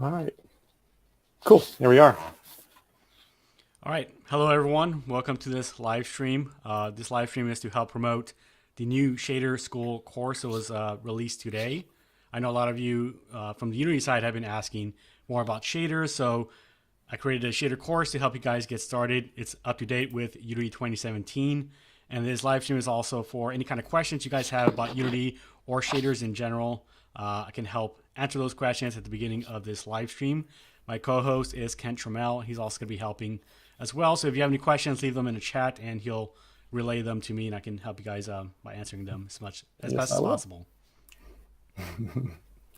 All right. Cool. Here we are. All right. Hello, everyone. Welcome to this live stream. This live stream is to help promote the new Shader School course that was released today. I know a lot of you from the Unity side have been asking more about shaders, so I created a shader course to help you guys get started. It's up to date with Unity 2017. And this live stream is also for any kind of questions you guys have about Unity or shaders in general. I can help answer those questions at the beginning of this live stream. My co-host is Kent Trammell. He's also going to be helping as well. So if you have any questions, leave them in the chat and he'll relay them to me and I can help you guys by answering them as best as possible.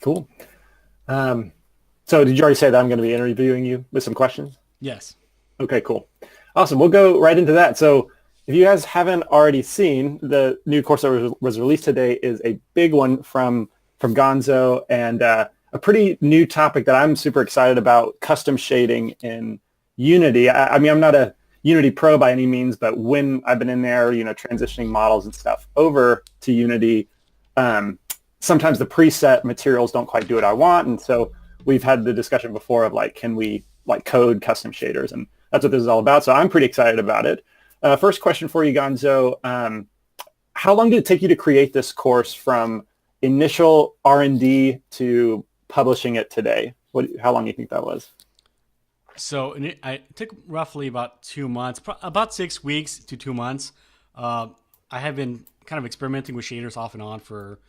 Cool. So did you already say that I'm going to be interviewing you with some questions? Yes. Okay, cool. Awesome. We'll go right into that. So if you guys haven't already seen, the new course that was released today is a big one from Gonzo and a pretty new topic that I'm super excited about, custom shading in Unity. I mean, I'm not a Unity pro by any means, but when I've been in there, transitioning models and stuff over to Unity, sometimes the preset materials don't quite do what I want. And so we've had the discussion before of like, can we like code custom shaders? And that's what this is all about. So I'm pretty excited about it. First question for you, Gonzo. How long did it take you to create this course from initial R&D to publishing it today? How long do you think that was? So it took roughly about 2 months, about 6 weeks to 2 months. I have been kind of experimenting with shaders off and on for,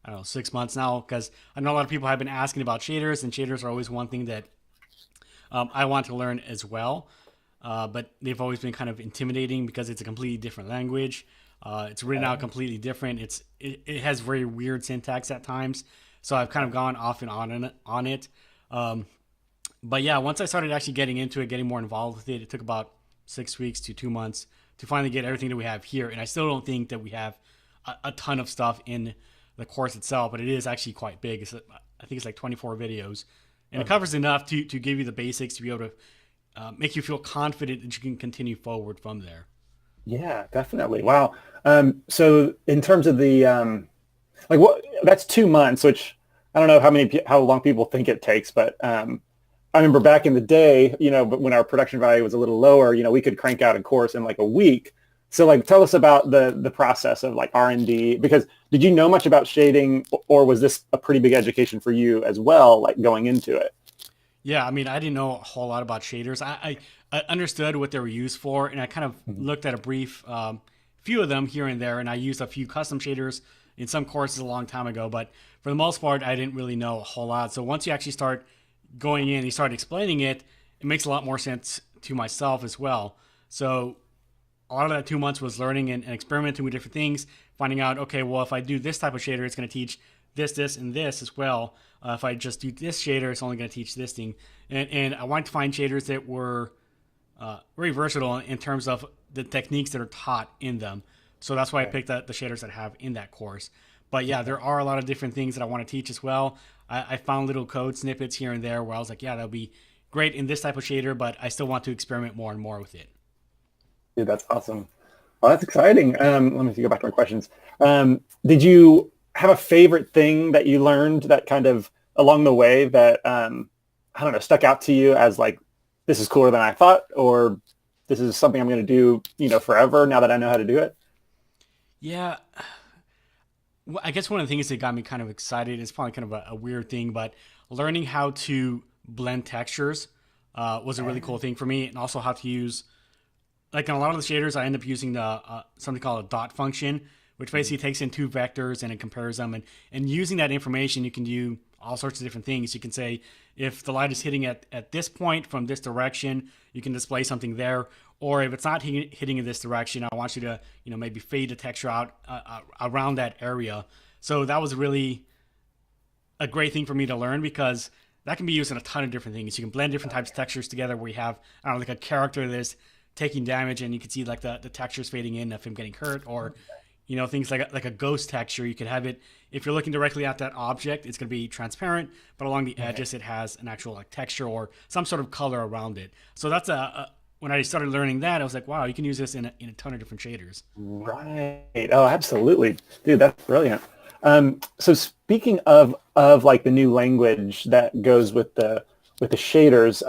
I don't know, 6 months now, because I know a lot of people have been asking about shaders, and shaders are always one thing that I want to learn as well. But they've always been kind of intimidating because it's a completely different language. It's written out completely different. It has very weird syntax at times. So I've kind of gone off and on it. But yeah, once I started actually getting into it, getting more involved with it, it took about 6 weeks to 2 months to finally get everything that we have here. And I still don't think that we have a ton of stuff in the course itself, but it is actually quite big. I think it's like 24 videos. And it covers enough to give you the basics to be able to make you feel confident that you can continue forward from there. Yeah, definitely. Wow. So in terms of the that's 2 months, which I don't know how long people think it takes, but I remember back in the day, but when our production value was a little lower, we could crank out a course in like a week. So like, tell us about the process of like R&D, because did you know much about shading, or was this a pretty big education for you as well, like going into it? Yeah, I mean, I didn't know a whole lot about shaders. I understood what they were used for, and I kind of Mhm. looked at a brief few of them here and there, and I used a few custom shaders in some courses a long time ago, but for the most part, I didn't really know a whole lot. So once you actually start going in, you start explaining it, it makes a lot more sense to myself as well. So a lot of that 2 months was learning and experimenting with different things, finding out, okay, well, if I do this type of shader, it's going to teach this, and this as well. If I just do this shader, it's only going to teach this thing. And I wanted to find shaders that were very versatile in terms of the techniques that are taught in them. So that's why I Okay. picked the shaders that I have in that course. But yeah, there are a lot of different things that I want to teach as well. I found little code snippets here and there where I was like, yeah, that'll be great in this type of shader, but I still want to experiment more and more with it. Dude, that's awesome. Well, that's exciting. Let me go back to my questions. Did you have a favorite thing that you learned that kind of along the way that, I don't know, stuck out to you as like, this is cooler than I thought, or this is something I'm going to do, forever now that I know how to do it? Yeah, well, I guess one of the things that got me kind of excited is probably kind of a weird thing, but learning how to blend textures was a really cool thing for me, and also how to use like in a lot of the shaders, I end up using the something called a dot function, which basically takes in two vectors and it compares them. And using that information, you can do all sorts of different things. You can say if the light is hitting at this point from this direction, you can display something there. Or if it's not hitting in this direction, I want you to maybe fade the texture out around that area. So that was really a great thing for me to learn because that can be used in a ton of different things. You can blend different types of textures together where you have, I don't know, like a character that's taking damage and you can see like the textures fading in of him getting hurt or, things like a ghost texture. You could have it, if you're looking directly at that object, it's going to be transparent, but along the Right. edges, it has an actual like texture or some sort of color around it. So that's when I started learning that, I was like, wow, you can use this in a ton of different shaders. Right. Oh, absolutely. Dude, that's brilliant. So speaking of like the new language that goes with the with the shaders.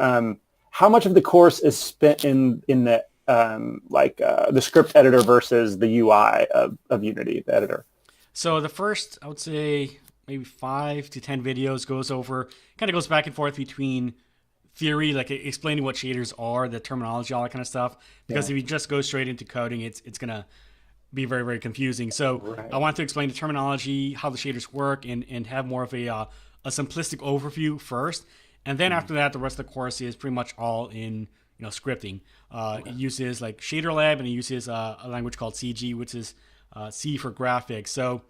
How much of the course is spent in the the script editor versus the UI of Unity, the editor? So the first, I would say, maybe 5 to 10 videos kind of goes back and forth between theory, like explaining what shaders are, the terminology, all that kind of stuff. Because Yeah. if you just go straight into coding, it's gonna be very, very confusing. So I Right. want to explain the terminology, how the shaders work, and have more of a simplistic overview first. And then Mm. after that, the rest of the course is pretty much all in scripting. It Okay. uses like Shader Lab, and it uses a language called CG, which is C for graphics. So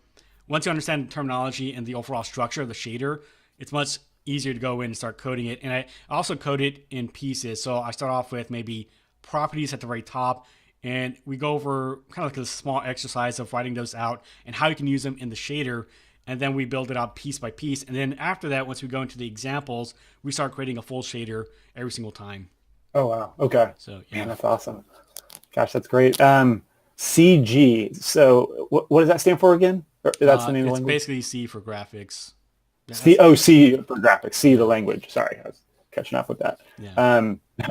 once you understand the terminology and the overall structure of the shader, it's much easier to go in and start coding it. And I also code it in pieces. So I start off with maybe properties at the very top, and we go over kind of like a small exercise of writing those out and how you can use them in the shader. And then we build it out piece by piece. And then after that, once we go into the examples, we start creating a full shader every single time. Oh wow. Okay. So Man, yeah, that's awesome. Gosh, that's great. CG. So what does that stand for again? Or that's the name of the it's language? basically C for graphics. C. That's Oh, C for graphics. C, the yeah, language. Sorry, I was catching up with that. yeah.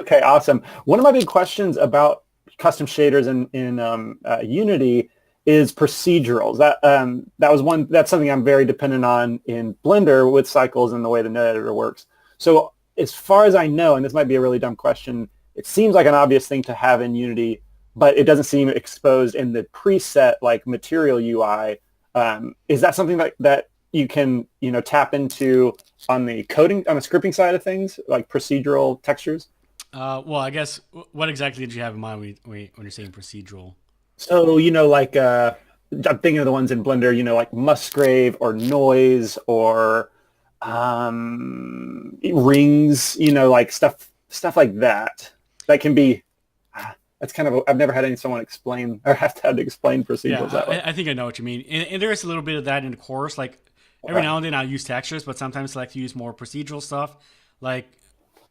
Okay, awesome. One of my big questions about custom shaders in Unity is procedurals. That was one. That's something I'm very dependent on in Blender with cycles and the way the node editor works. So as far as I know, and this might be a really dumb question, it seems like an obvious thing to have in Unity, but it doesn't seem exposed in the preset like material UI. Is that something that you can tap into on the coding on the scripting side of things, like procedural textures? Well, I guess what exactly did you have in mind when you're saying procedural? So, I'm thinking of the ones in Blender, like Musgrave or Noise or rings, like stuff like that. That can be, that's kind of, I've never had someone explain or have had to explain Yeah, procedurals that way. I think I know what you mean. And there is a little bit of that in the course. Like every Okay. now and then I'll use textures, but sometimes I like to use more procedural stuff. Like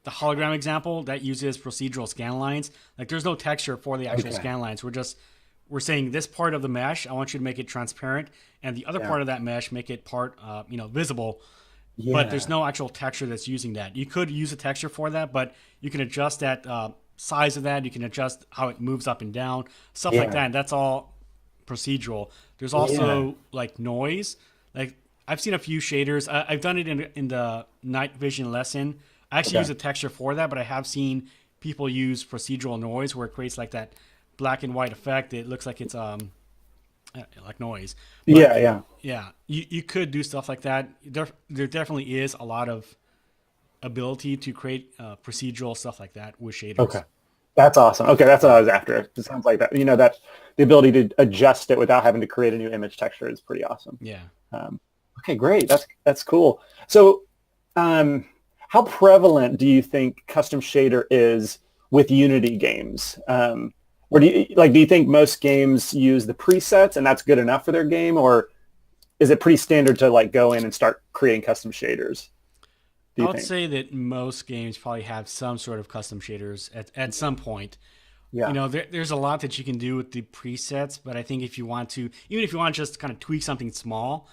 the hologram example that uses procedural scan lines. Like there's no texture for the actual Okay. scan lines. We're saying this part of the mesh, I want you to make it transparent, and the other Yeah. part of that mesh, make it visible. But there's Yeah. no actual texture that's using that. You could use a texture for that, but you can adjust that size of that. You can adjust how it moves up and down, stuff like Yeah. that. And that's all procedural. There's Yeah. also like noise. Like I've seen a few shaders. I've done it in the night vision lesson. I actually Okay. use a texture for that, but I have seen people use procedural noise where it creates like that black and white effect. It looks like it's like noise. But Yeah. Yeah. yeah, you could do stuff like that. There definitely is a lot of ability to create procedural stuff like that with shaders. Okay. That's awesome. Okay, that's what Yeah, I was after. It sounds like that. That the ability to adjust it without having to create a new image texture is pretty awesome. yeah. Um, okay, great. That's cool. So, um, how prevalent do you think custom shader is with Unity games? Or do you think most games use the presets and that's good enough for their game, or is it pretty standard to like go in and start creating custom shaders? Do I you would think? say that most games probably have some sort of custom shaders at some point. Yeah. There's a lot that you can do with the presets, but I think if you want to, even if you want to just kind of tweak something small,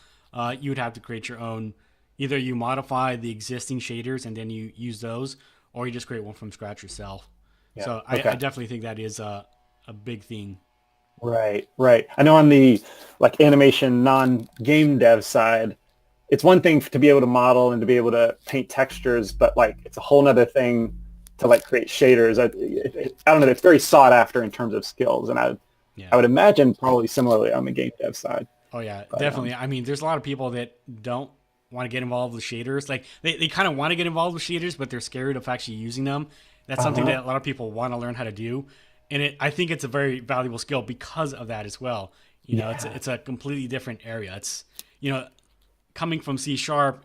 you would have to create your own. Either you modify the existing shaders and then you use those, or you just create one from scratch yourself. Yeah. So I Okay. definitely think that is a big thing. Right, right. I know on the like animation non-game dev side, it's one thing to be able to model and to be able to paint textures, but like it's a whole nother thing to like create shaders. I don't know. It's very sought after in terms of skills, and Yeah. I would imagine probably similarly on the game dev side. Oh yeah, But definitely. I mean, there's a lot of people that don't want to get involved with shaders. Like they kind of want to get involved with shaders, but they're scared of actually using them. That's something uh-huh. that a lot of people want to learn how to do, and I think it's a very valuable skill because of that as well. Yeah, It's a completely different area. It's you know coming from C sharp,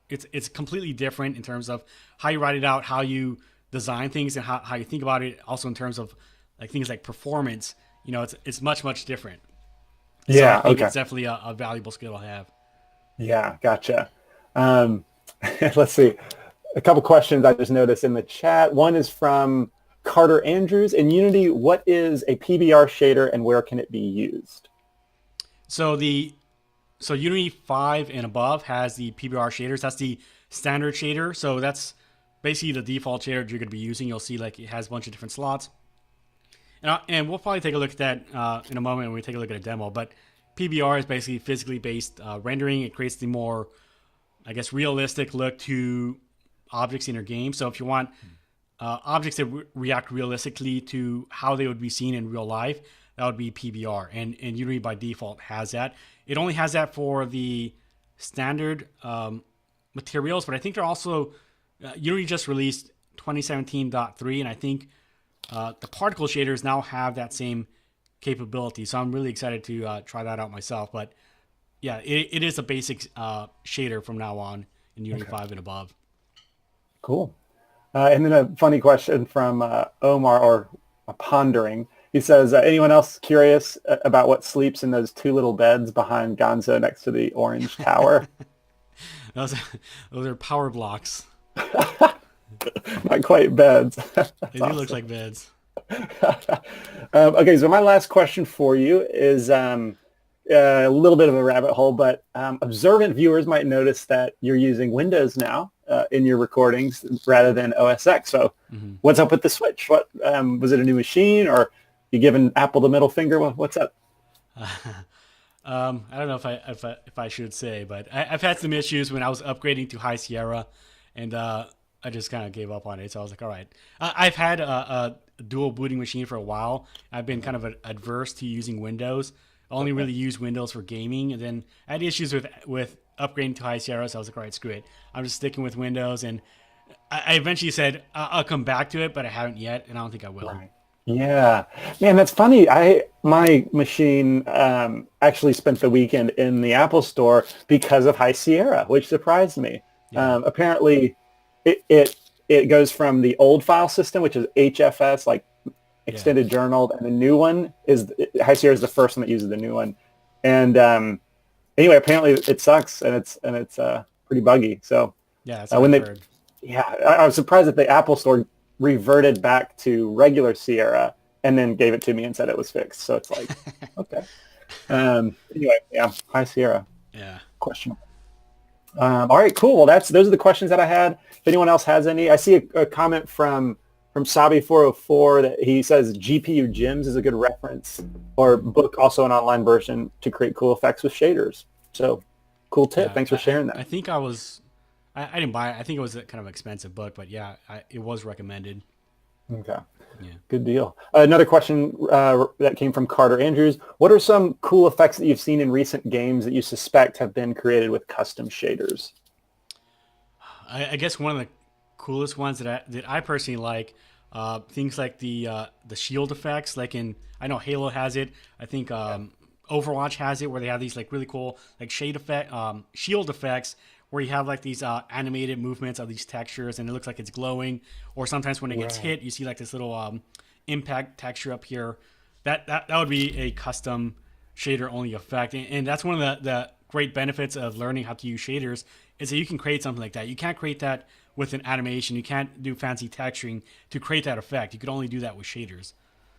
it's completely different in terms of how you write it out, how you design things, and how you think about it. Also in terms of like things like performance. It's much different. So I yeah. think Okay. it's definitely a valuable skill to have. Yeah, gotcha. Um, let's see. A couple questions I just noticed in the chat. One is from Carter Andrews. In Unity, what is a PBR shader and where can it be used? So Unity 5 and above has the Pbr shaders. That's the standard shader. So that's basically the default shader you're going to be using. You'll see like it has a bunch of different slots. And we'll probably take a look at that in a moment when we take a look at a demo. But PBR is basically physically based rendering. It creates the more, I guess, realistic look to objects in your game. So if you want objects that react realistically to how they would be seen in real life, that would be PBR. And Unity by default has that. It only has that for the standard materials, but I think they're also, Unity just released 2017.3, and I think the particle shaders now have that same capability. So I'm really excited to try that out myself. But yeah, it is a basic shader from now on in Unity 5 and above. Cool. And then a funny question from Omar, or pondering. He says, anyone else curious about what sleeps in those two little beds behind Gonzo next to the orange tower? Those are power blocks. Not quite beds. They do look like beds. Okay, so my last question for you is a little bit of a rabbit hole, but observant viewers might notice that you're using Windows now in your recordings rather than OS X. So what's up with the switch? What was it, a new machine, or you giving Apple the middle finger? What's up? I don't know if I should say, but I've had some issues when I was upgrading to High Sierra, and I just kind of gave up on it. So I was like, all right. I've had a dual booting machine for a while. I've been kind of adverse to using Windows. I only really use Windows for gaming, and then I had issues with upgrading to High Sierra, so I was like, all right, screw it. I'm just sticking with Windows, and I eventually said I'll come back to it, but I haven't yet, and I don't think I will. Right. Yeah, man, that's funny. My machine actually spent the weekend in the Apple Store because of High Sierra, which surprised me. Yeah. Apparently, it goes from the old file system, which is HFS, like extended journal, and the new one is High Sierra is the first one that uses the new one. And anyway, apparently it sucks, and it's pretty buggy. So yeah, that's what I've heard. I was surprised that the Apple Store reverted back to regular Sierra and then gave it to me and said it was fixed. So it's like, okay. Anyway, yeah, High Sierra. Yeah. Question. All right, cool. Well, those are the questions that I had. If anyone else has any, I see a comment from Sabi404 that he says GPU Gems is a good reference, or book, also an online version to create cool effects with shaders. So cool tip. Thanks for sharing that. I think I didn't buy it. I think it was a kind of expensive book, but yeah, it was recommended. Okay. Yeah. Good deal. Another question that came from Carter Andrews. What are some cool effects that you've seen in recent games that you suspect have been created with custom shaders? I guess one of the coolest ones that I personally like, things like the shield effects. Like I know Halo has it. I think Overwatch has it, where they have these like really cool like shield effects, where you have like these animated movements of these textures, and it looks like it's glowing. Or sometimes when it gets hit, you see like this little impact texture up here. That would be a custom shader only effect, and that's one of the great benefits of learning how to use shaders, is that you can create something like that. You can't create that with an animation. You can't do fancy texturing to create that effect. You could only do that with shaders.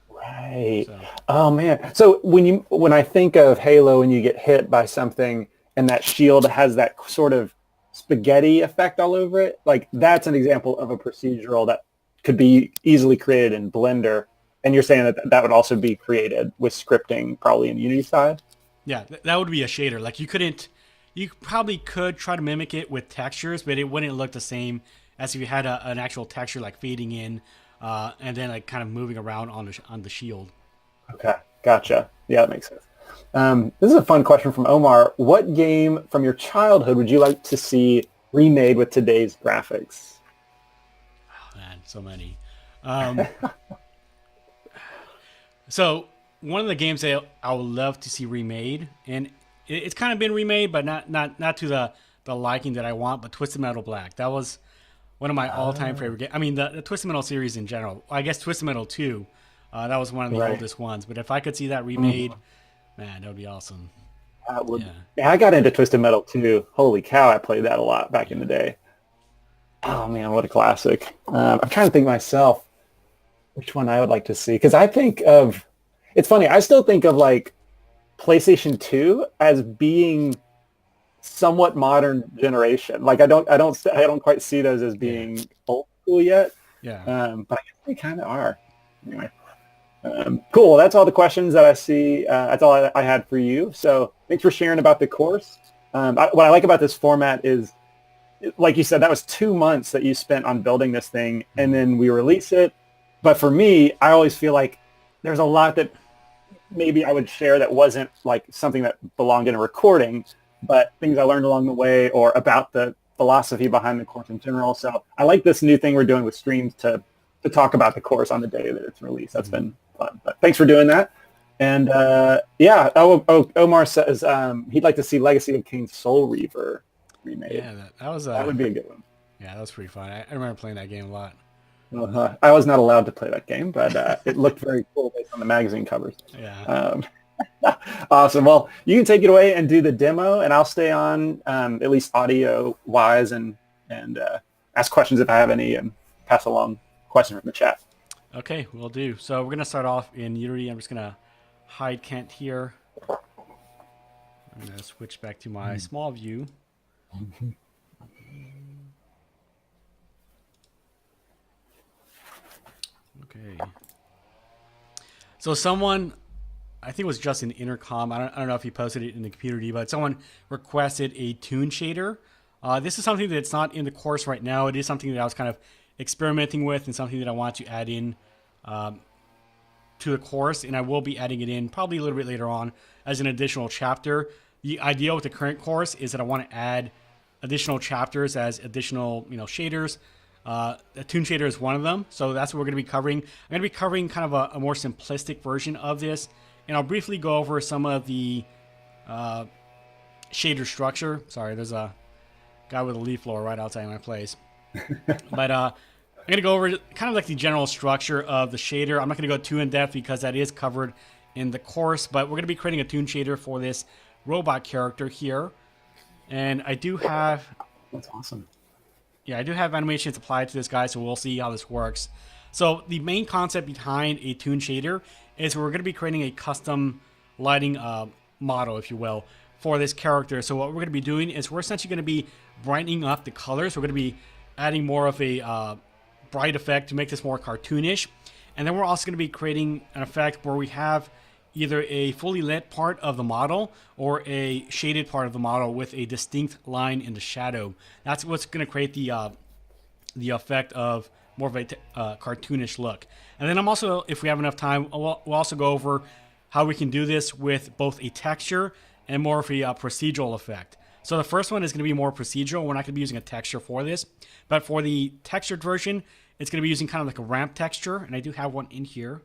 Right. So. Oh man. So when I think of Halo and you get hit by something and that shield has that sort of spaghetti effect all over it, like that's an example of a procedural that could be easily created in Blender. And you're saying that would also be created with scripting, probably in Unity side? Yeah, that would be a shader. Like you probably could try to mimic it with textures, but it wouldn't look the same as if you had an actual texture like fading in and then like kind of moving around on the shield. Okay, gotcha. Yeah, that makes sense. This is a fun question from Omar. What game from your childhood would you like to see remade with today's graphics? Oh, man, so many. So one of the games that I would love to see remade, and it's kind of been remade, but not to the liking that I want, but Twisted Metal Black. That was one of my all-time favorite games. I mean, the Twisted Metal series in general. I guess Twisted Metal 2, that was one of the oldest ones. But if I could see that remade, man, that would be awesome. Yeah, I got into Twisted Metal 2. Holy cow, I played that a lot back in the day. Oh, man, what a classic. I'm trying to think myself which one I would like to see. Because I think of... It's funny, I still think of, like, PlayStation 2 as being somewhat modern generation. Like, I don't quite see those as being old. cool yet. Yeah. But I guess they kind of are. Anyway. Cool. Well, that's all the questions that I see. That's all I had for you. So thanks for sharing about the course. What I like about this format is, like you said, that was 2 months that you spent on building this thing, and then we release it. But for me, I always feel like there's a lot that maybe I would share that wasn't like something that belonged in a recording, but things I learned along the way or about the philosophy behind the course in general. So I like this new thing we're doing with streams to talk about the course on the day that it's released. That's been fun. But thanks for doing that. And yeah, Omar says he'd like to see Legacy of Kain Soul Reaver remade. Yeah, that was that would be a good one. Yeah, that was pretty fun. I remember playing that game a lot. I was not allowed to play that game, but it looked very cool based on the magazine covers. Yeah. Awesome. Well, you can take it away and do the demo, and I'll stay on at least audio wise and ask questions if I have any, and pass along questions from the chat. Okay, we'll do. So we're gonna start off in Unity. I'm just gonna hide Kent here. I'm gonna switch back to my small view. Okay. So someone, I think it was just in Intercom. I don't know if he posted it in the community, but someone requested a Toon Shader. This is something that's not in the course right now. It is something that I was kind of experimenting with and something that I want to add in to the course, and I will be adding it in probably a little bit later on as an additional chapter. The idea with the current course is that I want to add additional chapters as additional, shaders. A Toon Shader is one of them, so that's what we're going to be covering. I'm going to be covering kind of a more simplistic version of this, and I'll briefly go over some of the shader structure. Sorry, there's a guy with a leaf blower right outside my place. But I'm going to go over kind of like the general structure of the shader. I'm not going to go too in depth because that is covered in the course, but we're going to be creating a Toon Shader for this robot character here. And I do have... That's awesome. Yeah, I do have animations applied to this guy, so we'll see how this works. So the main concept behind a Toon Shader is we're going to be creating a custom lighting model, if you will, for this character. So what we're going to be doing is we're essentially going to be brightening up the colors. We're going to be adding more of a bright effect to make this more cartoonish. And then we're also going to be creating an effect where we have either a fully lit part of the model or a shaded part of the model with a distinct line in the shadow. That's what's going to create the effect of more of a cartoonish look. And then I'm also, if we have enough time, we'll also go over how we can do this with both a texture and more of a procedural effect. So the first one is going to be more procedural. We're not going to be using a texture for this. But for the textured version, it's going to be using kind of like a ramp texture. And I do have one in here.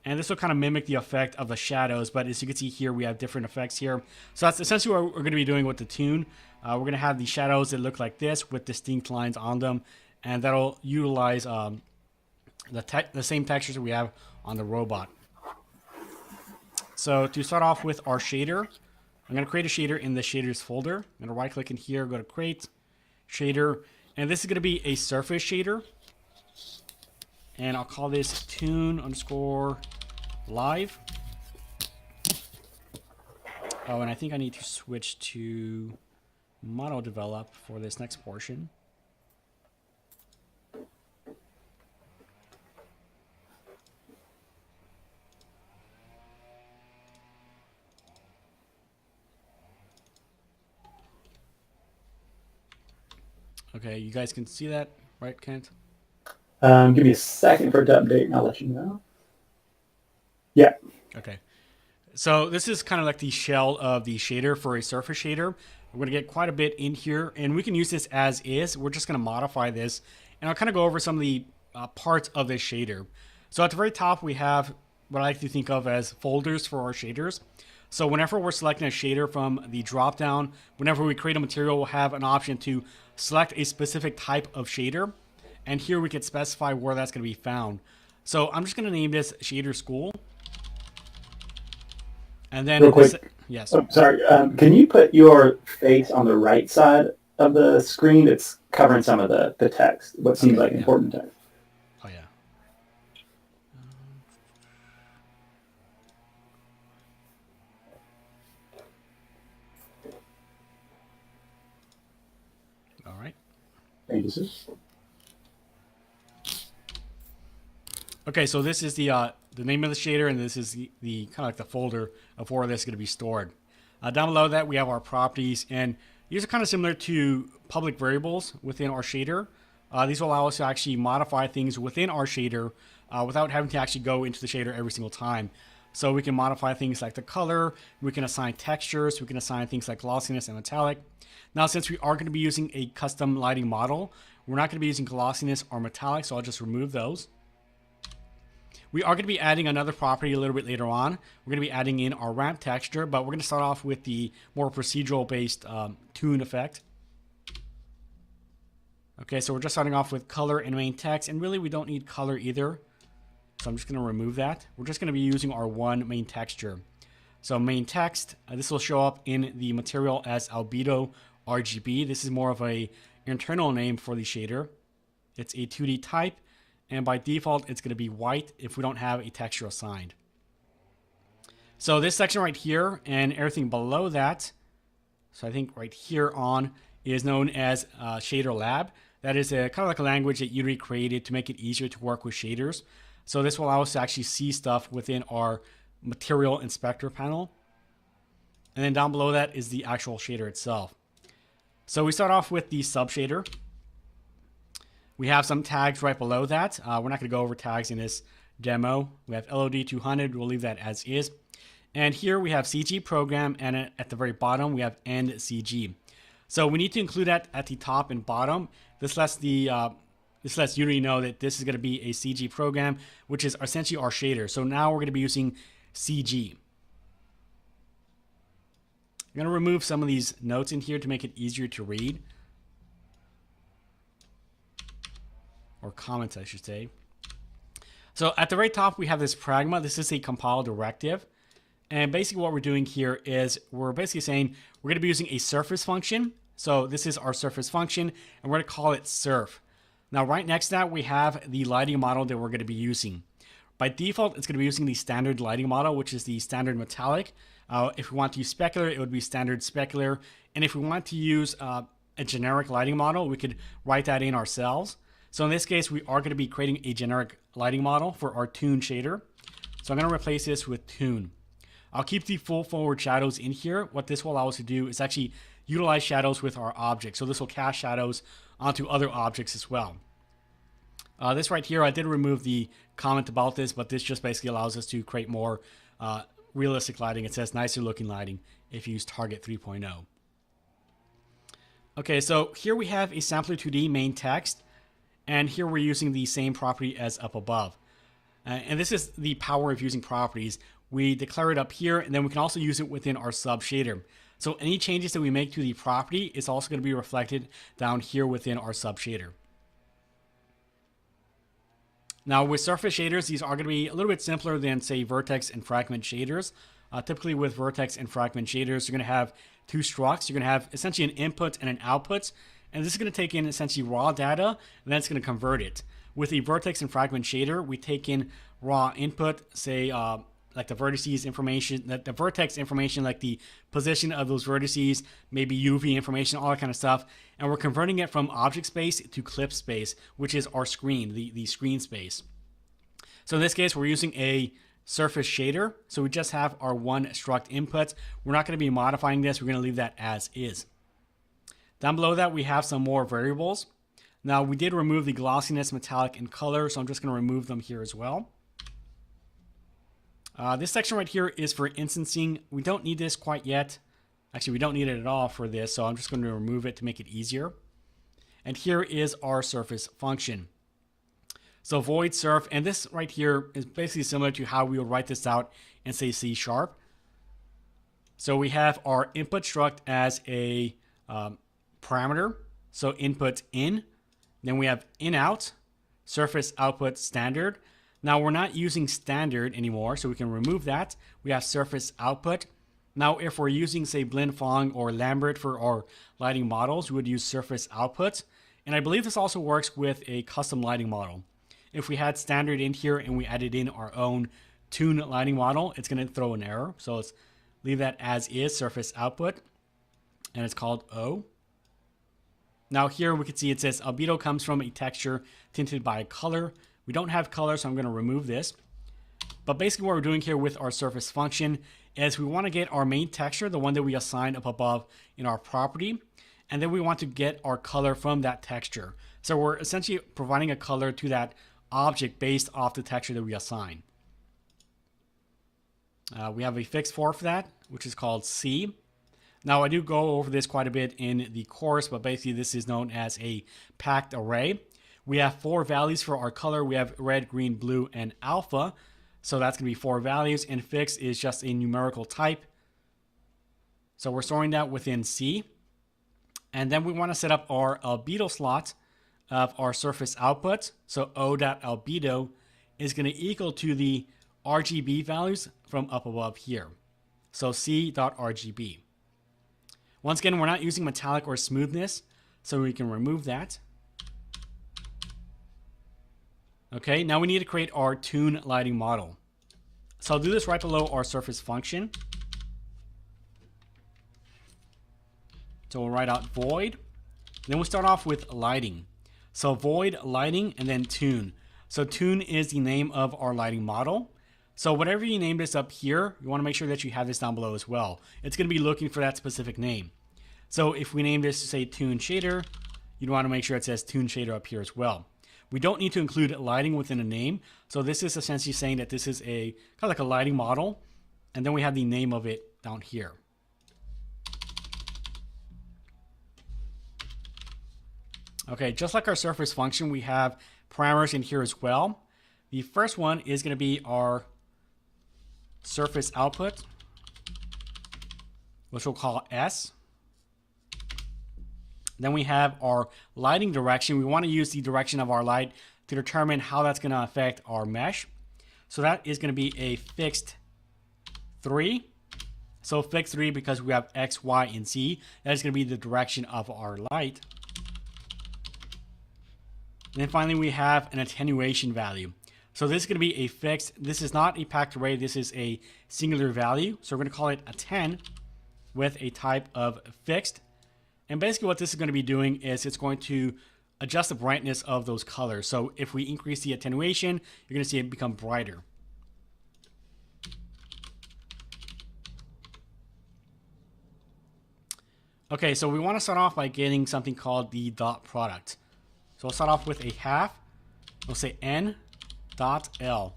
And this will kind of mimic the effect of the shadows, but as you can see here, we have different effects here. So that's essentially what we're going to be doing with the Toon. We're going to have the shadows that look like this with distinct lines on them, and that'll utilize the same textures that we have on the robot. So to start off with our shader, I'm going to create a shader in the shaders folder. I'm going to right click in here, go to create, shader, and this is going to be a surface shader. And I'll call this Toon_live. Oh, and I think I need to switch to model develop for this next portion. Okay, you guys can see that, right, Kent? Give me a second for it to update, and I'll let you know. Yeah. Okay. So this is kind of like the shell of the shader for a surface shader. We're going to get quite a bit in here, and we can use this as is. We're just going to modify this, and I'll kind of go over some of the parts of this shader. So at the very top, we have what I like to think of as folders for our shaders. So whenever we're selecting a shader from the dropdown, whenever we create a material, we'll have an option to select a specific type of shader. And here we can specify where that's going to be found. So I'm just going to name this Shader School. And then, real quick, yes. Oh, sorry. Can you put your face on the right side of the screen? It's covering some of the text, what seems like important text. Oh, yeah. All right. Thank you, sir. Okay, so this is the name of the shader, and this is the kind of like the folder of where this is going to be stored. Down below that, we have our properties, and these are kind of similar to public variables within our shader. These will allow us to actually modify things within our shader without having to actually go into the shader every single time. So we can modify things like the color, we can assign textures, we can assign things like glossiness and metallic. Now, since we are going to be using a custom lighting model, we're not going to be using glossiness or metallic, so I'll just remove those. We are going to be adding another property a little bit later on. We're going to be adding in our ramp texture, but we're going to start off with the more procedural based toon effect. Okay, so we're just starting off with color and main text, and really we don't need color either. So I'm just going to remove that. We're just going to be using our one main texture. So main text, this will show up in the material as albedo RGB. This is more of a internal name for the shader. It's a 2D type, and by default, it's going to be white if we don't have a texture assigned. So this section right here and everything below that, so I think right here on, is known as Shader Lab. That is a kind of like a language that Unity created to make it easier to work with shaders. So this will allow us to actually see stuff within our material inspector panel. And then down below that is the actual shader itself. So we start off with the sub shader. We have some tags right below that. We're not going to go over tags in this demo. We have LOD 200. We'll leave that as is. And here we have CG program, and at the very bottom we have end CG. So we need to include that at the top and bottom. This lets Unity know that this is going to be a CG program, which is essentially our shader. So now we're going to be using CG. I'm going to remove some of these notes in here to make it easier to read. Or comments, I should say. So at the very top, we have this pragma. This is a compile directive. And basically what we're doing here is we're basically saying we're going to be using a surface function. So this is our surface function, and we're going to call it surf. Now, right next to that, we have the lighting model that we're going to be using. By default, it's going to be using the standard lighting model, which is the standard metallic. If we want to use specular, it would be standard specular. And if we want to use a generic lighting model, we could write that in ourselves. So in this case, we are going to be creating a generic lighting model for our Toon Shader. So I'm going to replace this with Toon. I'll keep the full forward shadows in here. What this will allow us to do is actually utilize shadows with our object. So this will cast shadows onto other objects as well. This right here, I did remove the comment about this, but this just basically allows us to create more realistic lighting. It says nicer looking lighting if you use Target 3.0. Okay, so here we have a sampler 2D main text, and here we're using the same property as up above. And this is the power of using properties. We declare it up here, and then we can also use it within our sub shader. So any changes that we make to the property is also going to be reflected down here within our sub shader. Now with surface shaders, these are going to be a little bit simpler than, say, vertex and fragment shaders. Typically with vertex and fragment shaders, you're going to have two structs. You're going to have essentially an input and an output. And this is going to take in essentially raw data, and then it's going to convert it. With a vertex and fragment shader, we take in raw input, say like the vertices information, the vertex information, like the position of those vertices, maybe UV information, all that kind of stuff. And we're converting it from object space to clip space, which is our screen, the screen space. So in this case, we're using a surface shader. So we just have our one struct input. We're not going to be modifying this. We're going to leave that as is. Down below that, we have some more variables. Now, we did remove the glossiness, metallic, and color, so I'm just going to remove them here as well. This section right here is for instancing. We don't need this quite yet. Actually, we don't need it at all for this, so I'm just going to remove it to make it easier. And here is our surface function. So void surf, and this right here is basically similar to how we would write this out in, say, C#. So we have our input struct as a parameter. So input in, then we have in out, surface output standard. Now we're not using standard anymore, so we can remove that. We have surface output. Now if we're using, say, Blend Phong or Lambert for our lighting models, we would use surface output. And I believe this also works with a custom lighting model. If we had standard in here and we added in our own Toon lighting model, it's going to throw an error. So let's leave that as is, surface output, and it's called O. Now here we can see it says albedo comes from a texture tinted by a color. We don't have color, so I'm going to remove this. But basically what we're doing here with our surface function is we want to get our main texture, the one that we assigned up above in our property, and then we want to get our color from that texture. So we're essentially providing a color to that object based off the texture that we assign. We have a fixed for that, which is called C. Now I do go over this quite a bit in the course, but basically this is known as a packed array. We have 4 values for our color. We have red, green, blue, and alpha. So that's going to be 4 values, and fixed is just a numerical type. So we're storing that within C. And then we want to set up our albedo slot of our surface output. So O.albedo is going to equal to the RGB values from up above here. So C.RGB. Once again, we're not using metallic or smoothness, so we can remove that. Okay, now we need to create our Toon lighting model. So I'll do this right below our surface function. So we'll write out void. Then we'll start off with lighting. So void lighting and then Toon. So Toon is the name of our lighting model. So whatever you name this up here, you want to make sure that you have this down below as well. It's going to be looking for that specific name. So if we name this, say, Toon Shader, you'd want to make sure it says Toon Shader up here as well. We don't need to include lighting within a name. So this is essentially saying that this is a kind of like a lighting model. And then we have the name of it down here. Okay, just like our surface function, we have parameters in here as well. The first one is going to be our surface output, which we'll call S. Then we have our lighting direction. We want to use the direction of our light to determine how that's going to affect our mesh. So that is going to be a fixed 3. So fixed 3 because we have X, Y, and Z. That is going to be the direction of our light. And then finally we have an attenuation value. So this is going to be a fixed. This is not a packed array. This is a singular value. So we're going to call it a 10 with a type of fixed. And basically what this is going to be doing is it's going to adjust the brightness of those colors. So if we increase the attenuation, you're going to see it become brighter. Okay, so we want to start off by getting something called the dot product. So we'll start off with a half. We'll say N dot L.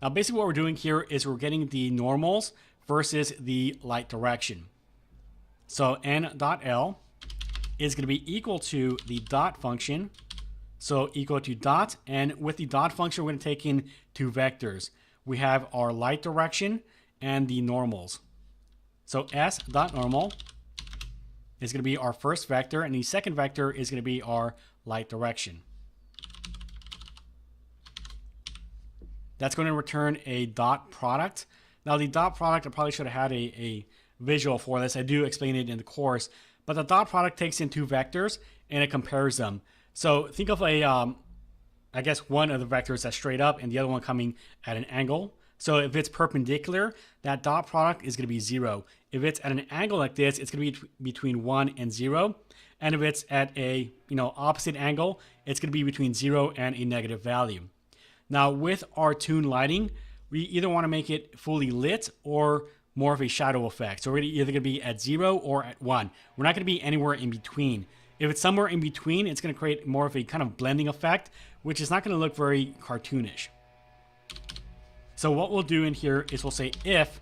Now basically what we're doing here is we're getting the normals versus the light direction. So N dot L is going to be equal to the dot function. So equal to dot, and with the dot function, we're going to take in 2 vectors. We have our light direction and the normals. So S dot normal is going to be our first vector, and the second vector is going to be our light direction. That's going to return a dot product. Now the dot product, I probably should have had a visual for this. I do explain it in the course. But the dot product takes in 2 vectors and it compares them. So think of a, I guess one of the vectors that's straight up and the other one coming at an angle. So if it's perpendicular, that dot product is going to be 0. If it's at an angle like this, it's going to be between 1 and 0. And if it's at a opposite angle, it's going to be between 0 and a negative value. Now with our Toon lighting, we either want to make it fully lit or more of a shadow effect. So we're either going to be at 0 or at 1. We're not going to be anywhere in between. If it's somewhere in between, it's going to create more of a kind of blending effect, which is not going to look very cartoonish. So what we'll do in here is we'll say if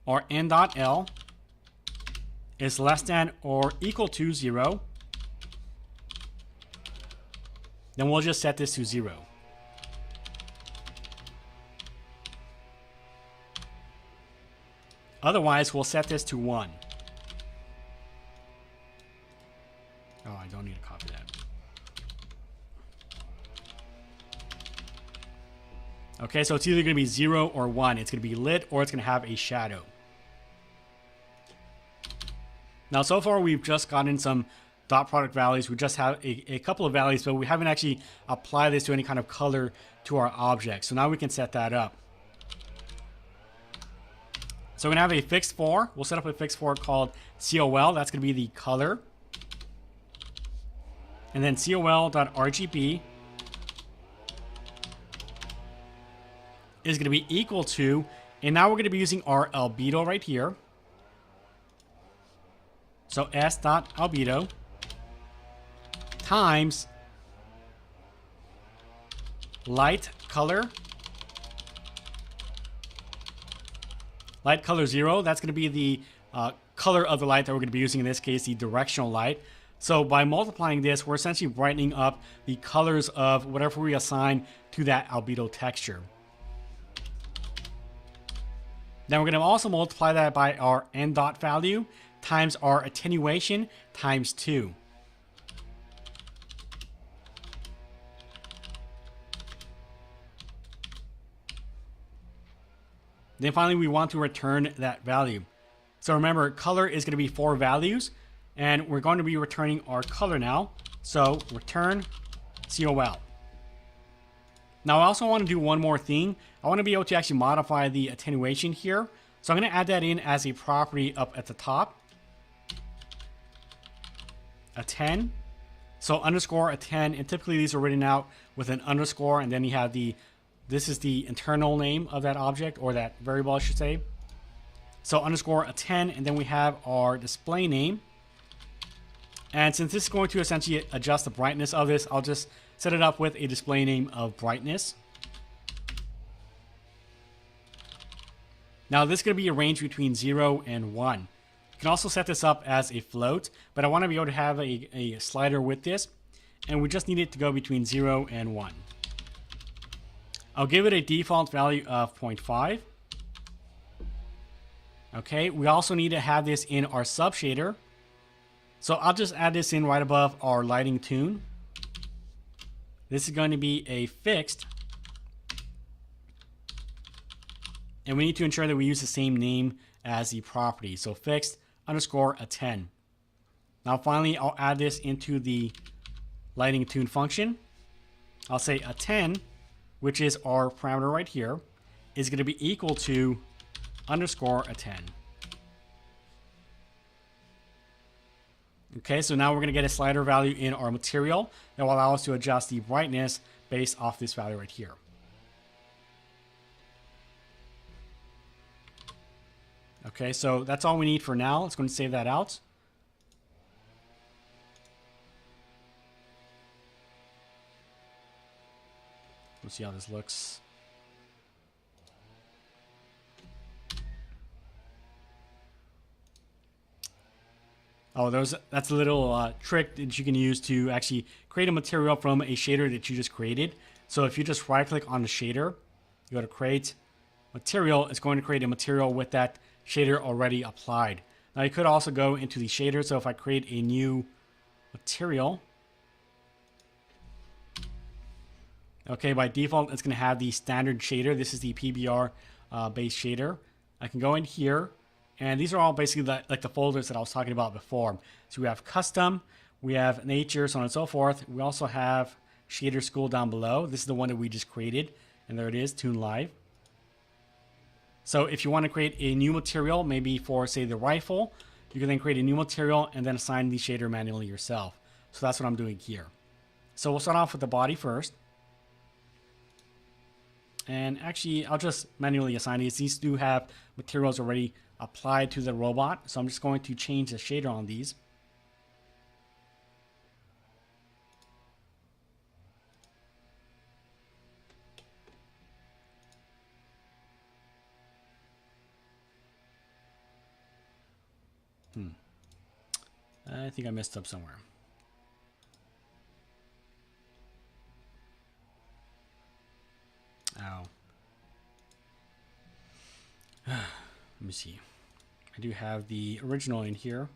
our N.L is less than or equal to 0, then we'll just set this to 0. Otherwise, we'll set this to 1. Oh, I don't need to copy that. Okay, so it's either going to be 0 or 1. It's going to be lit or it's going to have a shadow. Now, so far, we've just gotten some dot product values. We just have a couple of values, but we haven't actually applied this to any kind of color to our object. So now we can set that up. So we're going to have a fixed for. We'll set up a fixed for called COL. That's going to be the color. And then COL.RGB is going to be equal to, and now we're going to be using our albedo right here. So s.albedo times light color 0. That's going to be the color of the light that we're going to be using, in this case the directional light. So by multiplying this, we're essentially brightening up the colors of whatever we assign to that albedo texture. Then we're going to also multiply that by our n dot value times our attenuation times 2. Then finally, we want to return that value. So remember, color is going to be 4 values, and we're going to be returning our color now. So return COL. Now I also want to do one more thing. I want to be able to actually modify the attenuation here. So I'm going to add that in as a property up at the top. Atten. So underscore atten, and typically these are written out with an underscore, and then you have this is the internal name of that object, or that variable I should say. So underscore atten, and then we have our display name. And since this is going to essentially adjust the brightness of this, I'll just set it up with a display name of brightness. Now this is going to be a range between 0 and 1. You can also set this up as a float, but I want to be able to have a slider with this, and we just need it to go between 0 and 1. I'll give it a default value of 0.5. Okay, we also need to have this in our sub shader. So I'll just add this in right above our lighting toon. This is going to be a fixed. And we need to ensure that we use the same name as the property. So fixed underscore atten. Now finally, I'll add this into the lighting toon function. I'll say atten, which is our parameter right here, is going to be equal to underscore atten. Okay, so now we're going to get a slider value in our material that will allow us to adjust the brightness based off this value right here. Okay, so that's all we need for now. Let's go and save that out. We'll see how this looks. Oh, that's a little trick that you can use to actually create a material from a shader that you just created. So if you just right click on the shader, you go to create material, it's going to create a material with that shader already applied. Now you could also go into the shader. So if I create a new material, okay, by default, it's going to have the standard shader. This is the Pbr based shader. I can go in here, and these are all basically like the folders that I was talking about before. So we have custom, we have nature, so on and so forth. We also have shader school down below. This is the one that we just created, and there it is, Toon Live. So if you want to create a new material, maybe for, say, the rifle, you can then create a new material and then assign the shader manually yourself. So that's what I'm doing here. So we'll start off with the body first. And actually, I'll just manually assign these. These do have materials already applied to the robot. So I'm just going to change the shader on these. I think I messed up somewhere. Ow. Let me see. I do have the original in here.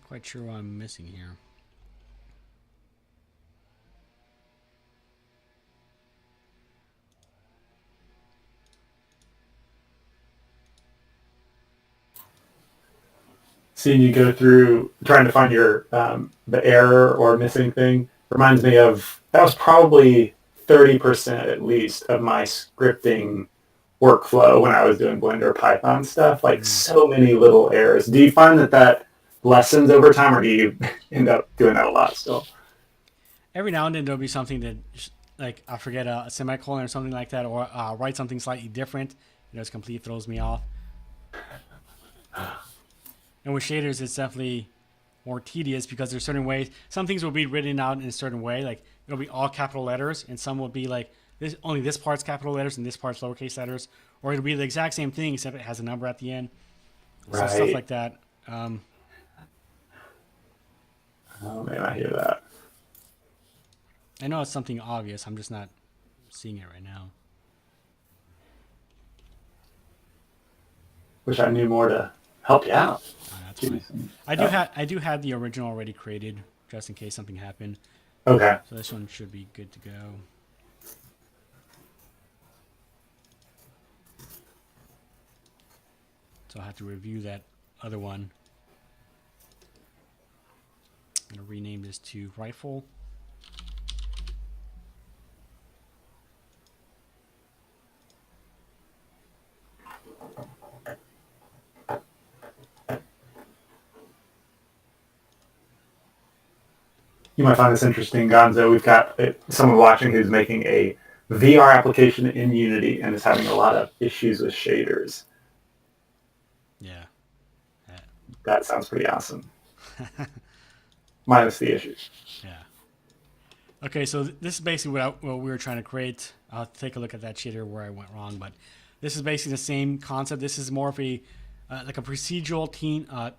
Not quite sure what I'm missing here. Seeing you go through trying to find your the error or missing thing reminds me of that was probably 30% at least of my scripting workflow when I was doing Blender or Python stuff. Like so many little errors. Do you find that lessens over time, or do you end up doing that a lot still? Every now and then there'll be something that, like, I forget a semicolon or something like that, or write something slightly different. It's complete throws me off. And with shaders, it's definitely more tedious because there's certain ways. Some things will be written out in a certain way, like it'll be all capital letters, and some will be like this, only this part's capital letters and this part's lowercase letters, or it'll be the exact same thing except it has a number at the end. Right. So stuff like that. Oh man, I hear that. I know it's something obvious. I'm just not seeing it right now. Wish I knew more to help you out. Oh, that's fine. I do have the original already created just in case something happened. Okay. So this one should be good to go. So I'll have to review that other one. I'm going to rename this to Rifle. You might find this interesting, Gonzo. We've got someone watching who's making a VR application in Unity and is having a lot of issues with shaders. Yeah. That sounds pretty awesome. Minus the issues. Yeah. Okay, so this is basically what we were trying to create. I'll take a look at that shader where I went wrong, but this is basically the same concept. This is more of a like a procedural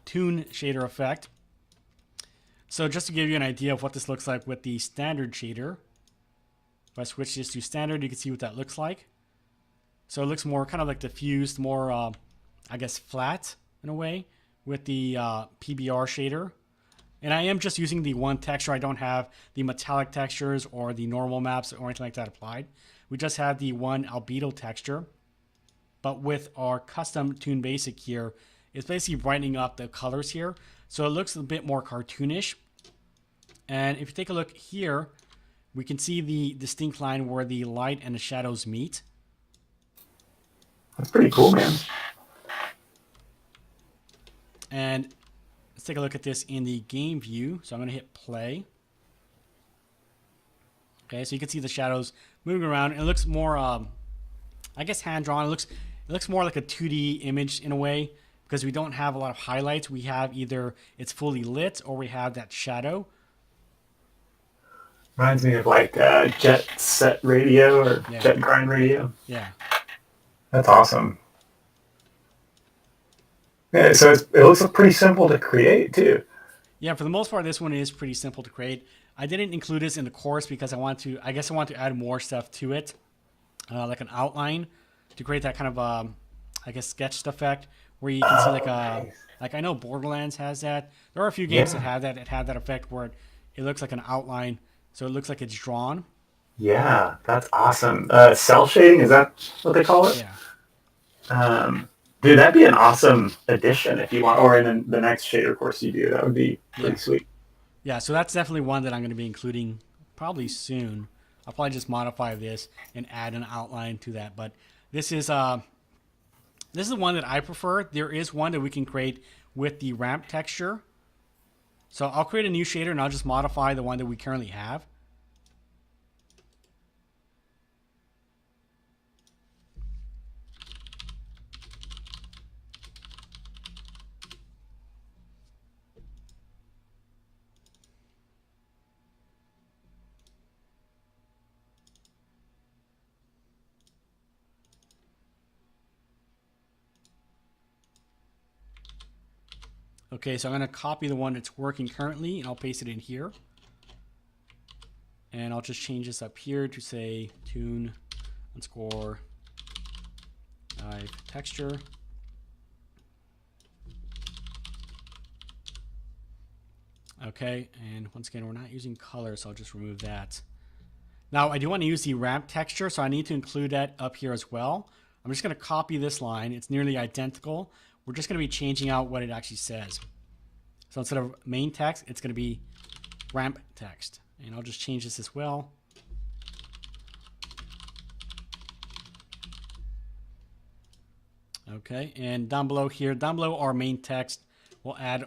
Toon Shader effect. So just to give you an idea of what this looks like with the standard shader, if I switch this to standard, you can see what that looks like. So it looks more kind of like diffused, more, I guess, flat in a way with the Pbr shader. And I am just using the one texture. I don't have the metallic textures or the normal maps or anything like that applied. We just have the one albedo texture. But with our custom Toon Basic here, it's basically brightening up the colors here. So it looks a bit more cartoonish. And if you take a look here, we can see the distinct line where the light and the shadows meet. That's pretty cool, man. And let's take a look at this in the game view. So I'm going to hit play. Okay, so you can see the shadows moving around. It looks more, I guess, hand-drawn. It looks more like a 2D image in a way because we don't have a lot of highlights. We have either it's fully lit or we have that shadow. Reminds me of like Jet Set Radio or Jet Grind Radio. Yeah. That's awesome. Yeah, so it looks pretty simple to create too. Yeah, for the most part, this one is pretty simple to create. I didn't include this in the course because I guess I want to add more stuff to it, like an outline to create that kind of, I guess, sketched effect where you can see like nice. Like I know Borderlands has that. There are a few games that have that effect where it looks like an outline. So it looks like it's drawn. Yeah, that's awesome. Cell shading, is that what they call it? Yeah. Dude, that'd be an awesome addition if you want, or in the next shader course you do. That would be pretty sweet. Yeah, so that's definitely one that I'm going to be including probably soon. I'll probably just modify this and add an outline to that. But this is the one that I prefer. There is one that we can create with the ramp texture. So I'll create a new shader and I'll just modify the one that we currently have. Okay, so I'm going to copy the one that's working currently and I'll paste it in here. And I'll just change this up here to say Toon _ dive texture. Okay, and once again, we're not using color, so I'll just remove that. Now, I do want to use the ramp texture, so I need to include that up here as well. I'm just going to copy this line. It's nearly identical. We're just going to be changing out what it actually says. So instead of main text, it's going to be ramp text. And I'll just change this as well. Okay, and down below here, down below our main text, we'll add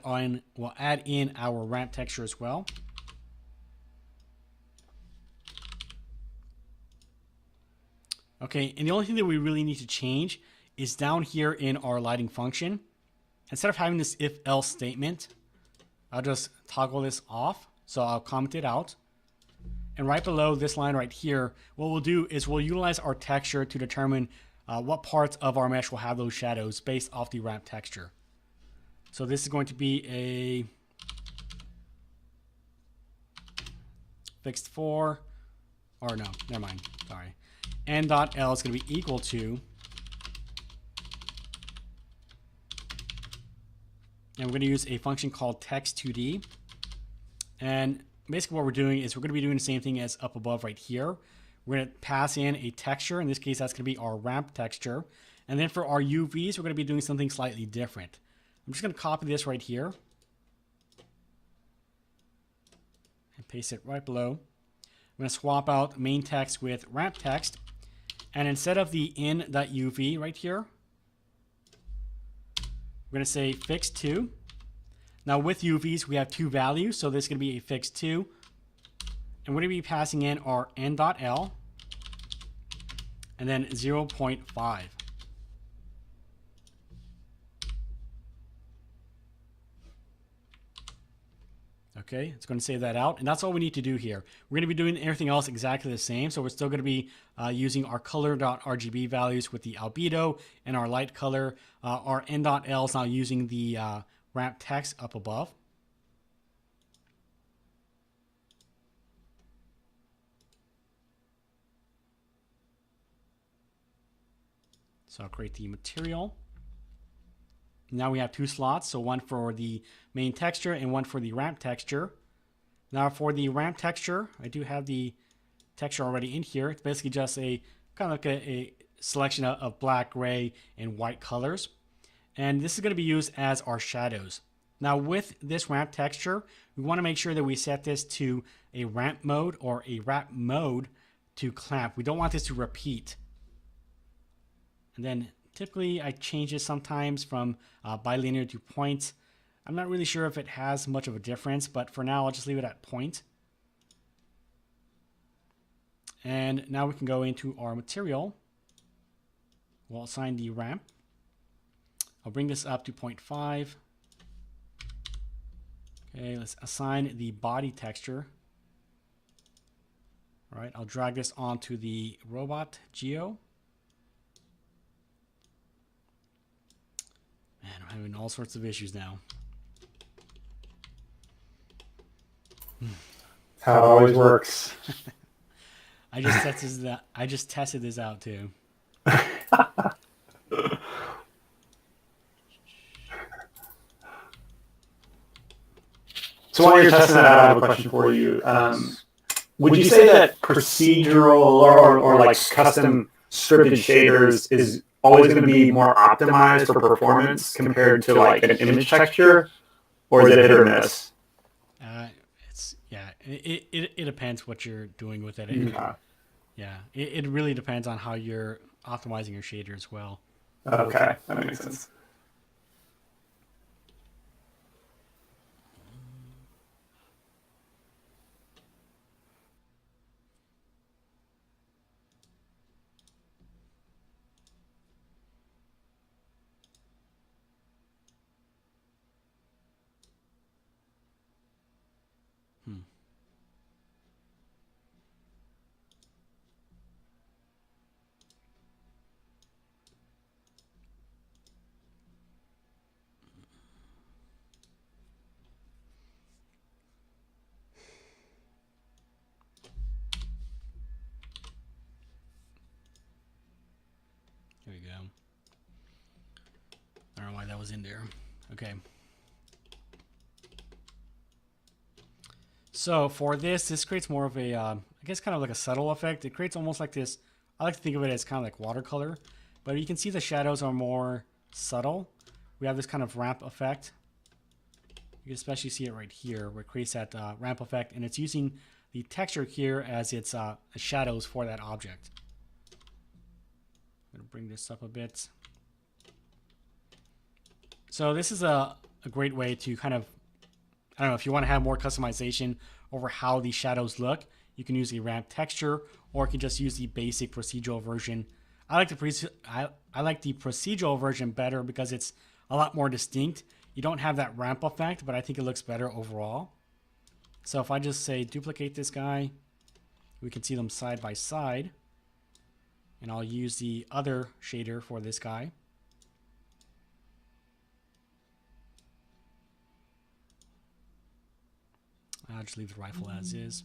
in our ramp texture as well. Okay, and the only thing that we really need to change is down here in our lighting function. Instead of having this if-else statement, I'll just toggle this off. So I'll comment it out. And right below this line right here, what we'll do is we'll utilize our texture to determine what parts of our mesh will have those shadows based off the ramp texture. So this is going to be a fixed 4, or no, never mind, sorry. N.L is going to be equal to, and we're going to use a function called text2d. And basically what we're doing is we're going to be doing the same thing as up above right here. We're going to pass in a texture. In this case, that's going to be our ramp texture. And then for our UVs, we're going to be doing something slightly different. I'm just going to copy this right here and paste it right below. I'm going to swap out main text with ramp text. And instead of the in.uv right here, we're going to say fixed 2. Now with UVs, we have 2 values, so this is going to be a fixed 2. And we're going to be passing in our n.l and then 0.5. Okay, it's going to save that out, and that's all we need to do here. We're going to be doing everything else exactly the same, so we're still going to be using our color.rgb values with the albedo and our light color. Our n.l is now using the ramp text up above. So I'll create the material. Now we have 2 slots, so one for the main texture and one for the ramp texture. Now for the ramp texture, I do have the texture already in here. It's basically just a kind of like a selection of black, gray, and white colors. And this is going to be used as our shadows. Now with this ramp texture, we want to make sure that we set this to a ramp mode or a wrap mode to clamp. We don't want this to repeat. And then typically I change this sometimes from bilinear to point. I'm not really sure if it has much of a difference, but for now I'll just leave it at point. And now we can go into our material. We'll assign the ramp. I'll bring this up to 0.5. Okay, let's assign the body texture. All right, I'll drag this onto the robot geo. Man, I'm having all sorts of issues now. How it always works. I just tested this out too. So while you're testing that out, I have a question for you. Would you say that procedural or like custom scripted shaders is always going to be more optimized for performance compared to like an image texture, or is it hit or miss? It depends what you're doing with it. Yeah. It really depends on how you're optimizing your shader as well. Okay, that makes sense. There we go. I don't know why that was in there. Okay. So for this creates more of a, I guess kind of like a subtle effect. It creates almost like this, I like to think of it as kind of like watercolor, but you can see the shadows are more subtle. We have this kind of ramp effect. You can especially see it right here where it creates that ramp effect, and it's using the texture here as its shadows for that object. I'm going to bring this up a bit. So this is a great way to kind of, I don't know, if you want to have more customization over how the shadows look, you can use the ramp texture, or you can just use the basic procedural version. I like the procedural version better because it's a lot more distinct. You don't have that ramp effect, but I think it looks better overall. So if I just say duplicate this guy, we can see them side by side. And I'll use the other shader for this guy. I'll just leave the rifle as is.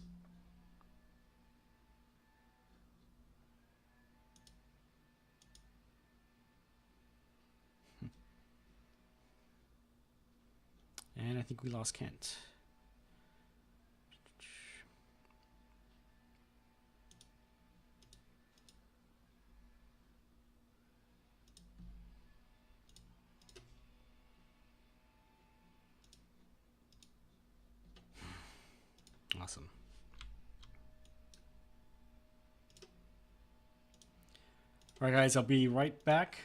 And I think we lost Kent. Awesome. All right, guys, I'll be right back.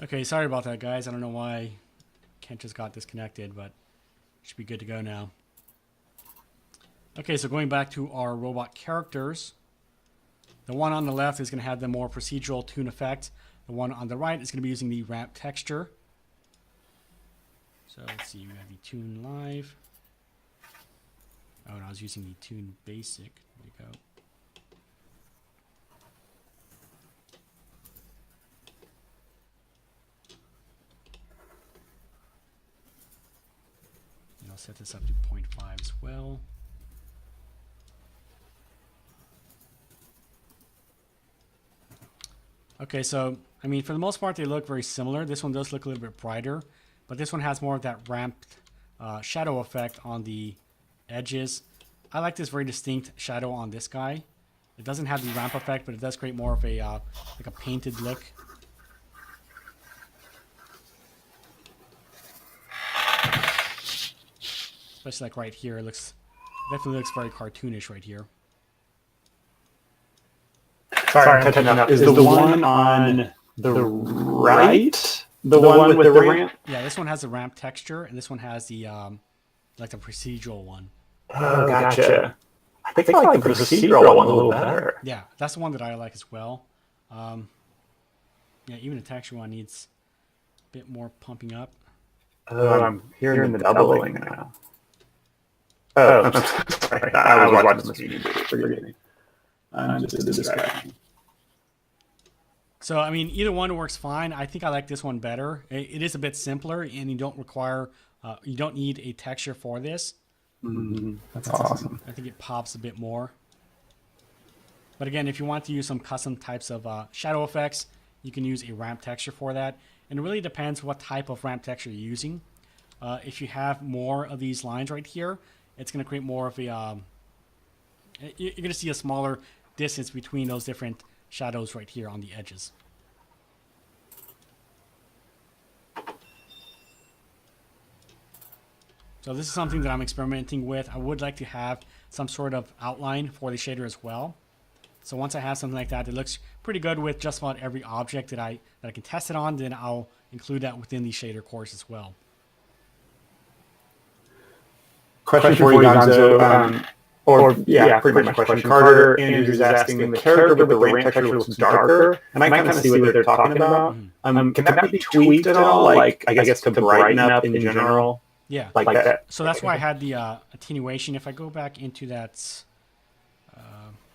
Okay, sorry about that, guys. I don't know why Kent just got disconnected, but should be good to go now. Okay, so going back to our robot characters, the one on the left is going to have the more procedural toon effect. The one on the right is going to be using the ramp texture. So let's see, we have the Toon Live. Oh, and I was using the Toon Basic. There you go. And I'll set this up to 0.5 as well. Okay, so, I mean, for the most part, they look very similar. This one does look a little bit brighter, but this one has more of that ramped shadow effect on the edges. I like this very distinct shadow on this guy. It doesn't have the ramp effect, but it does create more of a like a painted look. Especially like right here, it looks definitely looks very cartoonish right here. Sorry, I'm catching up. Is the one on the right the one with the ramp? Yeah, this one has the ramp texture, and this one has the like the procedural one. Oh, gotcha. I think I like the procedural one a little better. Yeah, that's the one that I like as well. Yeah, even the texture one needs a bit more pumping up. Oh, I'm hearing the doubling now. Oh, I'm sorry. I was watching this video. Forgive me. I'm just distracting. So, I mean, either one works fine. I think I like this one better. It is a bit simpler, and you don't require, you don't need a texture for this. Mm-hmm. That's awesome. I think it pops a bit more. But again, if you want to use some custom types of shadow effects, you can use a ramp texture for that. And it really depends what type of ramp texture you're using. If you have more of these lines right here, it's going to create more of a, you're going to see a smaller distance between those different shadows right here on the edges. So this is something that I'm experimenting with. I would like to have some sort of outline for the shader as well. So once I have something like that looks pretty good with just about every object that I can test it on, then I'll include that within the shader course as well. Question for you, Gonzo. Pretty much question. Carter Andrews is asking, the character with the ramp texture looks darker, and I kind of see what they're talking about. Can that be tweaked at all? Like, I guess to brighten up in general? Yeah. Like that. So that's why I had the attenuation. If I go back into that, this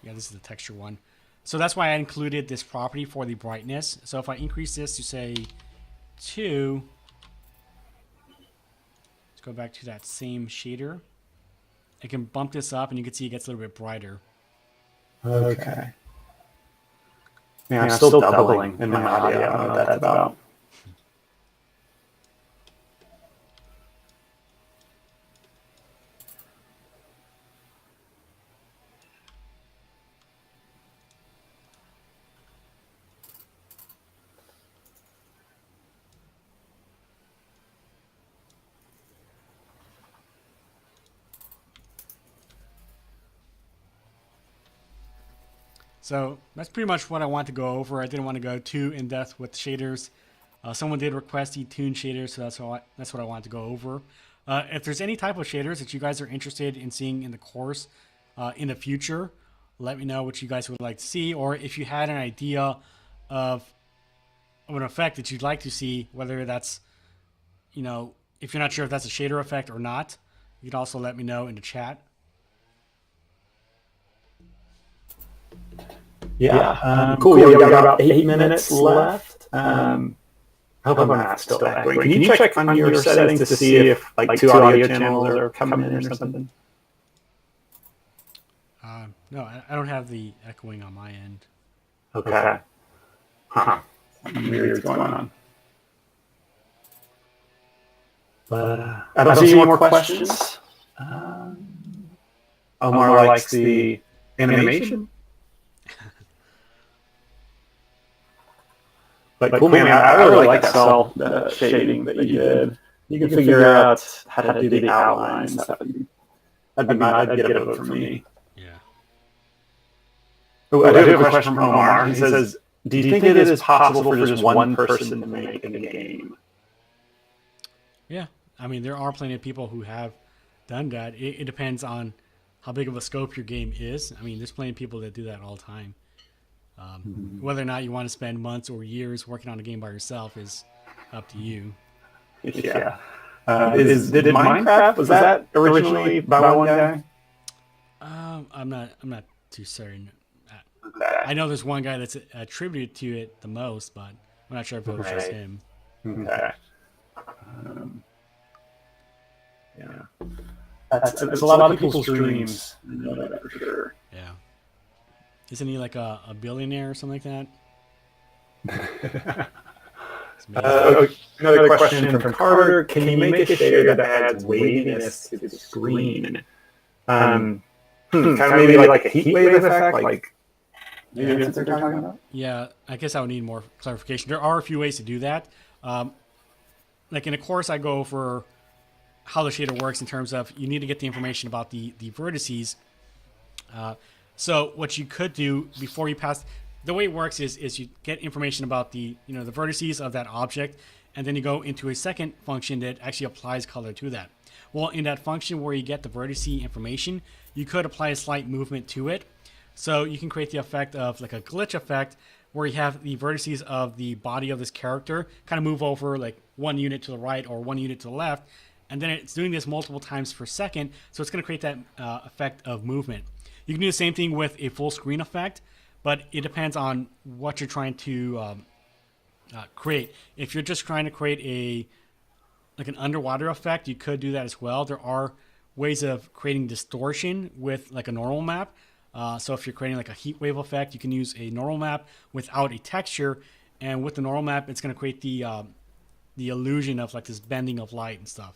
is the texture one. So that's why I included this property for the brightness. So if I increase this to say 2, let's go back to that same shader. I can bump this up, and you can see it gets a little bit brighter. Okay. Yeah, I'm still doubling in my audio. I don't know what that's about. So that's pretty much what I want to go over. I didn't want to go too in depth with shaders. Someone did request the Toon Shader, so that's what I wanted to go over. If there's any type of shaders that you guys are interested in seeing in the course in the future, let me know what you guys would like to see, or if you had an idea of an effect that you'd like to see, whether that's, if you're not sure if that's a shader effect or not, you can also let me know in the chat. Cool. We got about 8 minutes left. I hope I'm not still echoing. Can you check on your settings to see if like 2 audio channels are coming in or something? No, I don't have the echoing on my end. Okay. Something weird's going on. But I don't see any more questions. Omar likes the animation. But cool, man, I really like that cell shading that you did. You can figure out how to do the outlines. That'd get a vote from me. Yeah. Oh, I do have a question from Omar. He says, do you think it is possible for just one person to make in the game? Yeah. I mean, there are plenty of people who have done that. It depends on how big of a scope your game is. I mean, there's plenty of people that do that all the time. Whether or not you want to spend months or years working on a game by yourself is up to you. Yeah. Did Minecraft, was that originally by one guy? I'm not too certain. I know there's one guy that's attributed to it the most, but I'm not sure if it was just him. Okay. That's a lot of people's dreams. I know that for sure. Yeah. Isn't he like a billionaire or something like that? Another question from Carter. Can you make a shader that adds waviness to the screen? Kind of maybe like a heat wave effect? Like maybe that's what they're talking about? Yeah, I guess I would need more clarification. There are a few ways to do that. Like in a course, I go over how the shader works in terms of you need to get the information about the vertices. So what you could do before you pass, the way it works is you get information about the the vertices of that object, and then you go into a second function that actually applies color to that. Well, in that function where you get the vertice information, you could apply a slight movement to it. So you can create the effect of like a glitch effect where you have the vertices of the body of this character kind of move over like 1 unit to the right or 1 unit to the left, and then it's doing this multiple times per second, so it's going to create that effect of movement. You can do the same thing with a full screen effect, but it depends on what you're trying to create. If you're just trying to create an underwater effect, you could do that as well. There are ways of creating distortion with like a normal map. So if you're creating like a heat wave effect, you can use a normal map without a texture, and with the normal map, it's going to create the illusion of like this bending of light and stuff.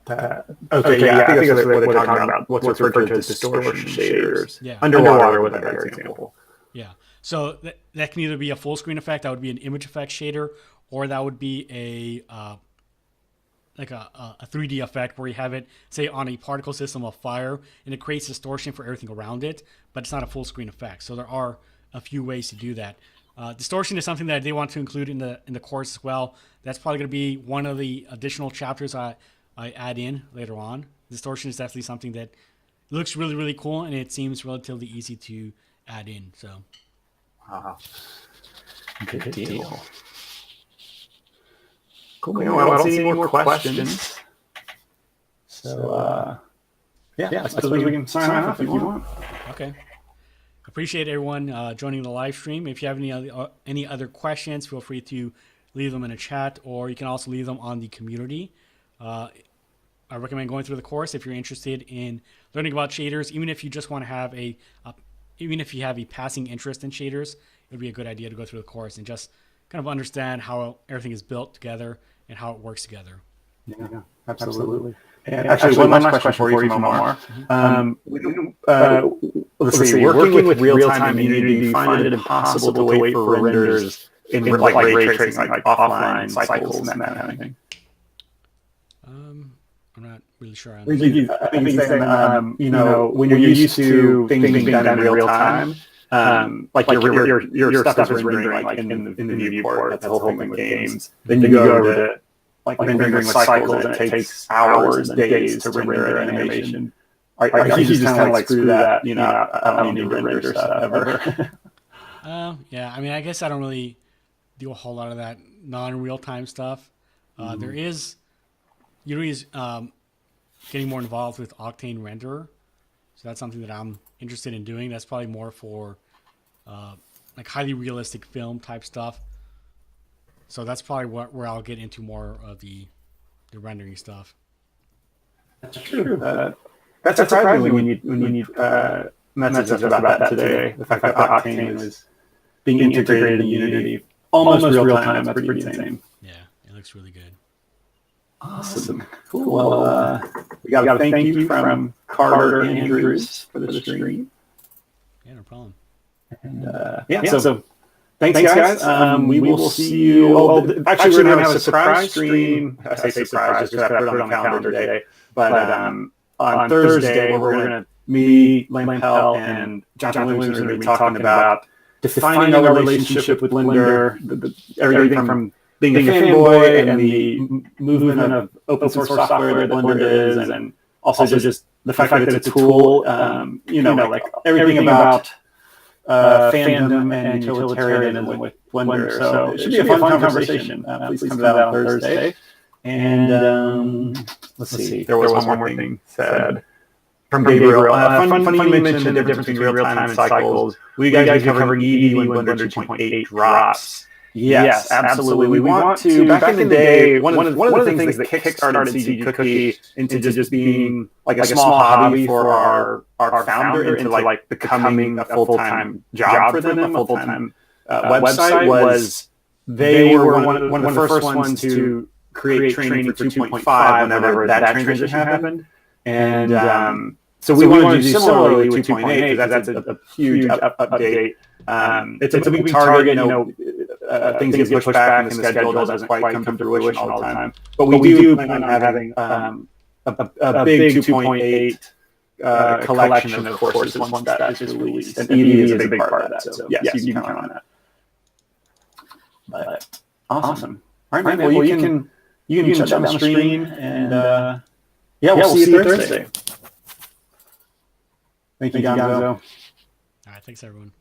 I think that's what they're talking about. What's referred to as distortion shaders. Yeah. Underwater with a better example. Yeah. So that can either be a full screen effect, that would be an image effect shader, or that would be like a 3D effect where you have it, say, on a particle system of fire, and it creates distortion for everything around it, but it's not a full screen effect. So there are a few ways to do that. Distortion is something that they want to include in the course as well. That's probably going to be one of the additional chapters I add in later on. Distortion is definitely something that looks really, really cool, and it seems relatively easy to add in. So, Good deal. Cool. Well, I don't see any more questions. So, I suppose we can sign off if you want. Okay. Appreciate everyone joining the live stream. If you have any other questions, feel free to leave them in a chat, or you can also leave them on the community. I recommend going through the course if you're interested in learning about shaders. Even if you just want to have even if you have a passing interest in shaders, it would be a good idea to go through the course and just kind of understand how everything is built together and how it works together. Yeah, absolutely. And actually, one last question for you from Omar. Let's see, working with real-time in Unity, do you find it impossible to wait for renders in like ray tracing, like offline cycles and that kind of thing? I'm not really sure. I think he's saying, when you're used to things being done in real time, like your stuff is rendering like in the viewport. That's the whole thing with games. Then you go over to like rendering with cycles, and it takes hours and days to render an animation. Are you just kind of like screw that? I don't need to render stuff ever. Yeah, I mean, I guess I don't really do a whole lot of that non-real-time stuff. There is Unity is getting more involved with Octane Renderer, so that's something that I'm interested in doing. That's probably more for like highly realistic film type stuff. So that's probably where I'll get into more of the rendering stuff. That's true. That surprised me when you messaged us about that today. The fact that Octane was being integrated in Unity almost real time. That's pretty insane. Yeah, it looks really good. Awesome. Cool. Well, we got a thank you from Carter Andrews for the stream. Yeah, no problem. And so thanks guys. We will see you. Actually, we're going to have a surprise stream. I say surprise just because I put it on the calendar today. But on Thursday, where we're going to me, Lampel, and Jonathan Williams are going to be talking about defining our relationship with Blender, everything from being a fanboy and the movement of open source software that Blender is, and also just the fact that it's a tool, like everything about fandom and utilitarianism with Blender. So it should be a fun conversation. Please come to that on Thursday. And let's see, there was one more thing said from Gabriel. Funny you mentioned the difference between real-time and cycles. We guys are covering ED when Blender 2.8 drops. Yes, absolutely. We want to. Back in the day, one of the things that kickstarted CG Cookie into just being like a small hobby for our founder into like becoming a full-time job for them, a full-time website, was they were one of the first ones to create training for 2.5 whenever that transition happened. And so we want to do similarly with 2.8 because that's a huge update. It's a big target, things get pushed back and the schedule doesn't quite come to fruition all the time. But we do plan on having a big 2.8 collection of courses once that is released. And ED is a big part of that. So yes, you can count on that. But awesome. All right, man. Well, you can shut down the stream and we'll see you Thursday. Thank you, Gonzo. All right, thanks everyone.